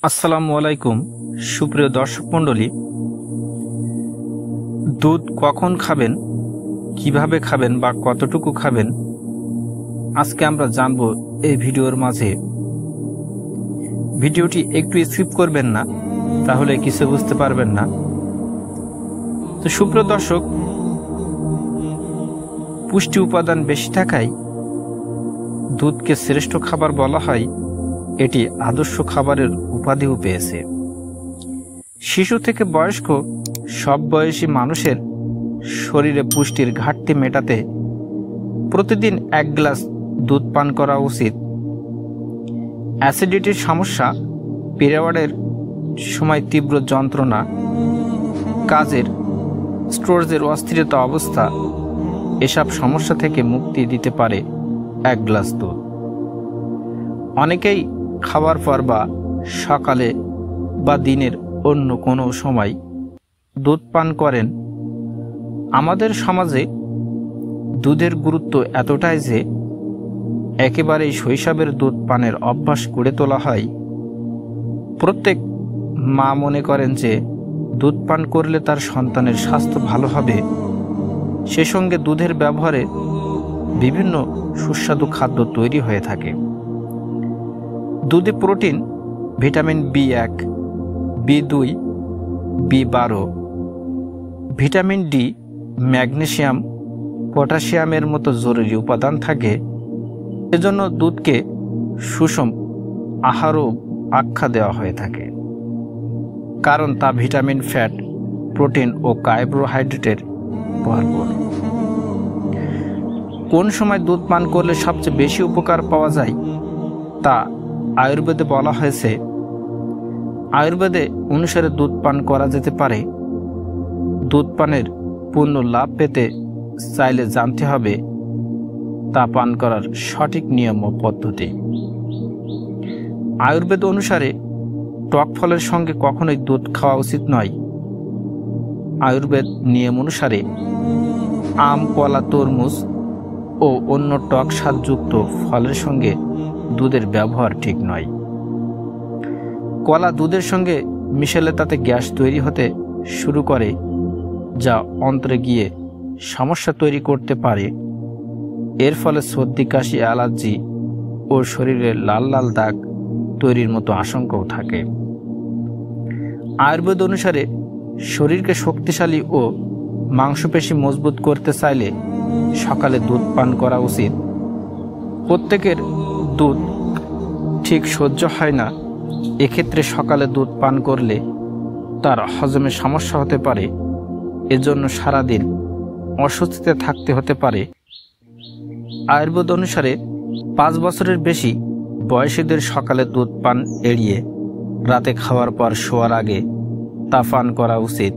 আসসালামু আলাইকুম সুপ্রিয় দর্শক মণ্ডলী, দুধ কখন খাবেন, কিভাবে খাবেন বা কতটুকু খাবেন আজকে আমরা জানব এই ভিডিওর মাঝে। ভিডিওটি একটু স্কিপ করবেন না, তাহলে কিছু বুঝতে পারবেন না। তো সুপ্রিয় দর্শক, পুষ্টি উপাদান বেশি থাকায় দুধকে শ্রেষ্ঠ খাবার বলা হয়। এটি আদর্শ খাবারের উপাধিও পেয়েছে। শিশু থেকে বয়স্ক সব বয়সী মানুষের শরীরে পুষ্টির ঘাটতি মেটাতে প্রতিদিন 1 গ্লাস দুধ পান করা উচিত। অ্যাসিডিটির সমস্যা, পিরিয়ডের সময় তীব্র যন্ত্রণা, কাজের স্টোরেজের অস্থিরতা অবস্থা, এসব সমস্যা থেকে মুক্তি দিতে পারে 1 গ্লাস দুধ। অনেকেই খাওয়ার পর বা সকালে বা দিনের অন্য কোনো সময় দুধ পান করেন। আমাদের সমাজে দুধের গুরুত্ব এতটাই যে একেবারেই শৈশবের দুধ পানের অভ্যাস গড়ে তোলা হয়। প্রত্যেক মা মনে করেন যে দুধ পান করলে তার সন্তানের স্বাস্থ্য ভালো হবে। সে সঙ্গে দুধের ব্যবহারে বিভিন্ন সুস্বাদু খাদ্য তৈরি হয়ে থাকে। দুধে protein, vitamin B1, B2, B12, vitamin D, magnesium, পটাশিয়ামের মতো জরুরি উপাদান থাকে। এজন্য দুধকে সুষম আহারও আখ্যা দেওয়া হয়ে থাকে, কারণ তা ভিটামিন, ফ্যাট, প্রোটিন ও কার্বোহাইড্রেটের ভরপুর। কোন সময় দুধ পান করলে সবচেয়ে বেশি উপকার পাওয়া যায় তা আয়ুর্বেদে বলা হয়েছে। আয়ুর্বেদে অনুসারে দুধ পান করা যেতে পারে। দুধ পানের পূর্ণ লাভ পেতে চাইলে জানতে হবে তা পান করার সঠিক নিয়ম ও পদ্ধতি। আয়ুর্বেদ অনুসারে টক ফলের সঙ্গে কখনোই দুধ খাওয়া উচিত নয়। আয়ুর্বেদ নিয়ম অনুসারে আম, কলা, তরমুজ ও অন্য টক স্বাদযুক্ত ফলের সঙ্গে দুধের ব্যবহার ঠিক নয়। কলা দুধের সঙ্গে মিশালে তাতে গ্যাস তৈরি হতে শুরু করে, যা অন্ত্রে গিয়ে সমস্যা তৈরি করতে পারে। এর ফলে সর্দি, কাশি, অ্যালার্জি ও শরীরে লাল লাল দাগ তৈরির মতো আশঙ্কাও থাকে। আয়ুর্বেদ অনুসারে শরীরকে শক্তিশালী ও মাংসপেশি মজবুত করতে চাইলে সকালে দুধ পান করা উচিত। প্রত্যেকের দুধ ঠিক সহ্য হয় না। এক্ষেত্রে সকালে দুধ পান করলে তার হজমে সমস্যা হতে পারে। এজন্য সারাদিন অস্বস্তিতে থাকতে হতে পারে। আয়ুর্বেদ অনুসারে 5 বছরের বেশি বয়সীদের সকালে দুধ পান এড়িয়ে রাতে খাওয়ার পর শোয়ার আগে তা পান করা উচিত।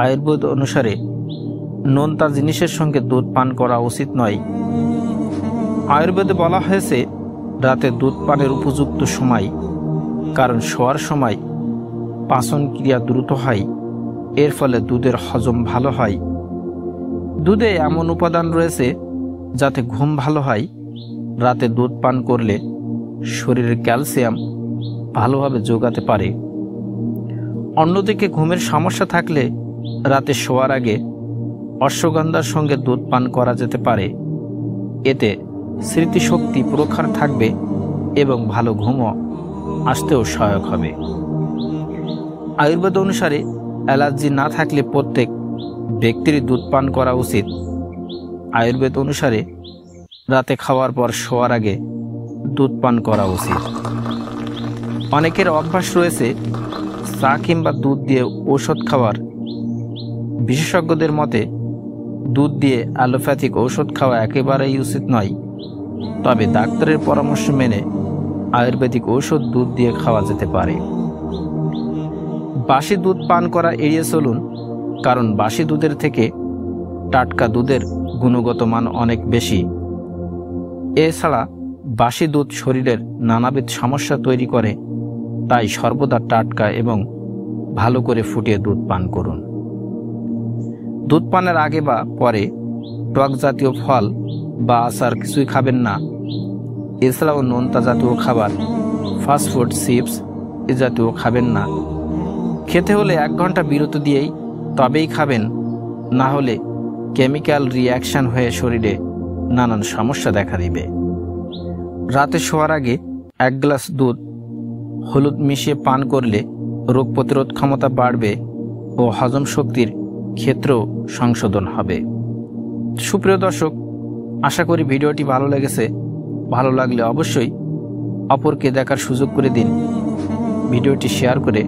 আয়ুর্বেদ অনুসারে নোনতা জিনিসের সঙ্গে দুধ পান করা উচিত নয়। আয়ুর্বেদে বলা হয়েছে রাতে দুধ পানের উপযুক্ত সময়, কারণ শোয়ার সময় পাচন ক্রিয়া দ্রুত হয়। এর ফলে দুধের হজম ভালো হয়। দুধে এমন উপাদান রয়েছে যাতে ঘুম ভালো হয়। রাতে দুধ পান করলে শরীরের ক্যালসিয়াম ভালোভাবে যোগাতে পারে। অন্যদিকে ঘুমের সমস্যা থাকলে রাতে শোয়ার আগে অশ্বগন্ধার সঙ্গে দুধ পান করা যেতে পারে। এতে স্মৃতিশক্তি প্রখর থাকবে এবং ভালো ঘুমও আসতেও সহায়ক হবে। আয়ুর্বেদ অনুসারে অ্যালার্জি না থাকলে প্রত্যেক ব্যক্তিরই দুধ পান করা উচিত। আয়ুর্বেদ অনুসারে রাতে খাওয়ার পর শোয়ার আগে দুধ পান করা উচিত। অনেকের অভ্যাস রয়েছে চা কিংবা দুধ দিয়ে ঔষধ খাওয়ার। বিশেষজ্ঞদের মতে দুধ দিয়ে অ্যালোপ্যাথিক ঔষধ খাওয়া একেবারেই উচিত নয়। তবে ডাক্তারের পরামর্শ মেনে আয়ুর্বেদিক ঔষধ দুধ দিয়ে খাওয়া যেতে পারে। বাসি দুধ পান করা এড়িয়ে চলুন, কারণ বাসি দুধের থেকে টাটকা দুধের গুণগত মান অনেক বেশি। এছাড়া বাসি দুধ শরীরের নানাবিধ সমস্যা তৈরি করে। তাই সর্বদা টাটকা এবং ভালো করে ফুটিয়ে দুধ পান করুন। দুধ পানের আগে বা পরে টক জাতীয় ফল বা আচার কিছুই খাবেন না। এছাড়াও নোনতা জাতীয় খাবার, ফাস্টফুড, চিপস, এ জাতীয় খাবেন না। খেতে হলে 1 ঘন্টা বিরতি দিয়েই তবেই খাবেন, না হলে কেমিক্যাল রিঅ্যাকশন হয়ে শরীরে নানান সমস্যা দেখা দিবে। রাতে শোয়ার আগে 1 গ্লাস দুধ হলুদ মিশিয়ে পান করলে রোগ প্রতিরোধ ক্ষমতা বাড়বে ও হজম শক্তির ক্ষেত্রেও সংশোধন হবে। সুপ্রিয় দর্শক, আশা করি ভিডিওটি ভালো লেগেছে। ভালো লাগলে অবশ্যই অপরকে দেখার সুযোগ করে দিন। ভিডিওটি শেয়ার করে